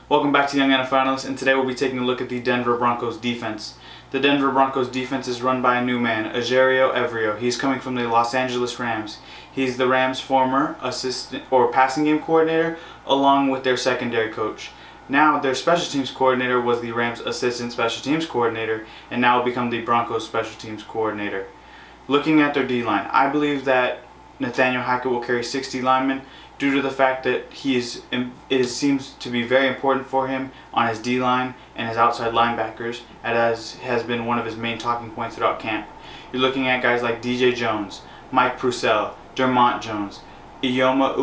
Welcome back to Young NFL Analyst, and today we'll be taking a look at the Denver Broncos defense. The Denver Broncos defense is run by a new man, Ejiro Evero. He's coming from the Los Angeles Rams. He's the Rams' former assistant or passing game coordinator, along with their secondary coach. Now, their special teams coordinator was the Rams' assistant special teams coordinator, and now will become the Broncos' special teams coordinator. Looking at their D-line, I believe that Nathaniel Hackett will carry 60 linemen due to the fact that it seems to be very important for him on his D-line and his outside linebackers, as has been one of his main talking points throughout camp. You're looking at guys like DJ Jones, Mike Purcell, Dermont Jones, Ioma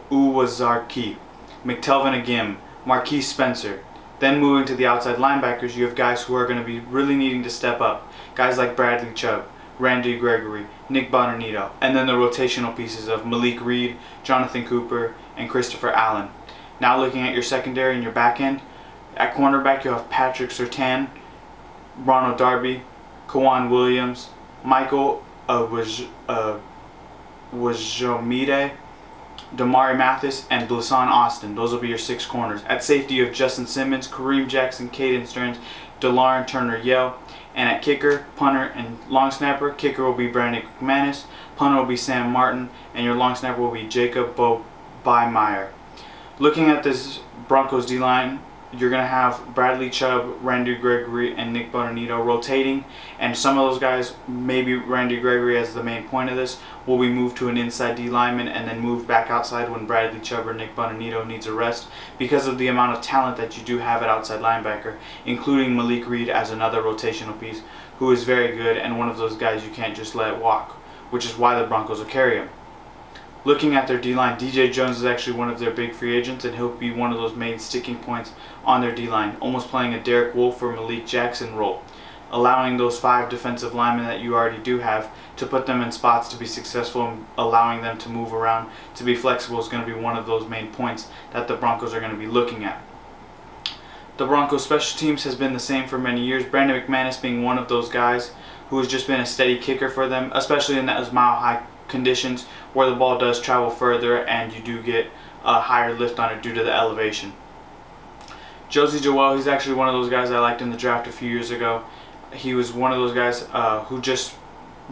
Uwazarki, McTelvin Agim, Marquise Spencer. Then moving to the outside linebackers, you have guys who are going to be really needing to step up. Guys like Bradley Chubb, Randy Gregory, Nick Bonanito, and then the rotational pieces of Malik Reed, Jonathan Cooper, and Christopher Allen. Now looking at your secondary and your back end, at cornerback you have Patrick Surtain, Ronald Darby, Kawan Williams, Michael Wajomide, Damari Mathis, and Blasan Austin. Those will be your 6 corners. At safety you have Justin Simmons, Kareem Jackson, Caden Stearns, DeLauren Turner-Yell. And at kicker, punter, and long snapper, kicker will be Brandon McManus, punter will be Sam Martin, and your long snapper will be Jacob Biemeyer. Looking at this Broncos D-line, you're going to have Bradley Chubb, Randy Gregory, and Nick Bonanito rotating, and some of those guys, maybe Randy Gregory as the main point of this, will be moved to an inside D lineman and then moved back outside when Bradley Chubb or Nick Bonanito needs a rest, because of the amount of talent that you do have at outside linebacker, including Malik Reed as another rotational piece who is very good and one of those guys you can't just let walk, which is why the Broncos will carry him. Looking at their D-line, DJ Jones is actually one of their big free agents, and he'll be one of those main sticking points on their D-line, almost playing a Derek Wolfe or Malik Jackson role, allowing those 5 defensive linemen that you already do have to put them in spots to be successful, and allowing them to move around, to be flexible is going to be one of those main points that the Broncos are going to be looking at. The Broncos special teams has been the same for many years, Brandon McManus being one of those guys who has just been a steady kicker for them, especially in those mile-high conditions where the ball does travel further and you do get a higher lift on it due to the elevation. Josie Joel, he's actually one of those guys I liked in the draft a few years ago. He was one of those guys who just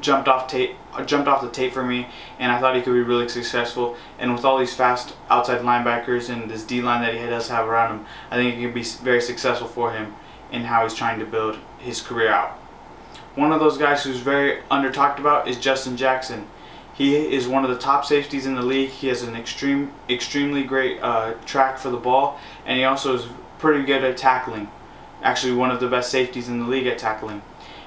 jumped off the tape for me, and I thought he could be really successful. And with all these fast outside linebackers and this D-line that he does have around him, I think it could be very successful for him in how he's trying to build his career out. One of those guys who's very under talked about is Justin Jackson. He is one of the top safeties in the league. He has an extremely great track for the ball, and he also is pretty good at tackling. Actually, one of the best safeties in the league at tackling.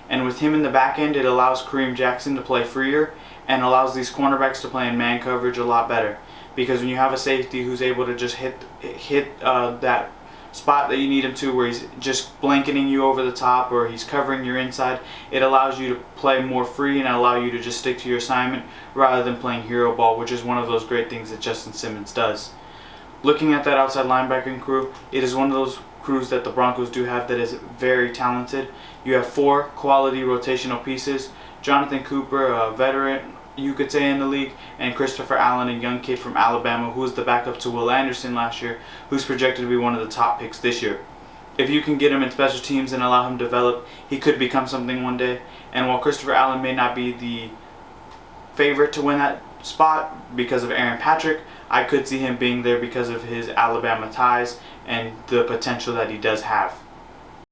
And with him in the back end, it allows Kareem Jackson to play freer and allows these cornerbacks to play in man coverage a lot better. Because when you have a safety who's able to just hit that spot that you need him to, where he's just blanketing you over the top or he's covering your inside, it allows you to play more free and allow you to just stick to your assignment rather than playing hero ball, which is one of those great things that Justin Simmons does. Looking at that outside linebacking crew, it is one of those crews that the Broncos do have that is very talented. You have 4 quality rotational pieces: Jonathan Cooper, a veteran you could say in the league, and Christopher Allen, a young kid from Alabama who was the backup to Will Anderson last year, who's projected to be one of the top picks this year. If you can get him in special teams and allow him to develop, he could become something one day. And while Christopher Allen may not be the favorite to win that spot because of Aaron Patrick, I could see him being there because of his Alabama ties and the potential that he does have.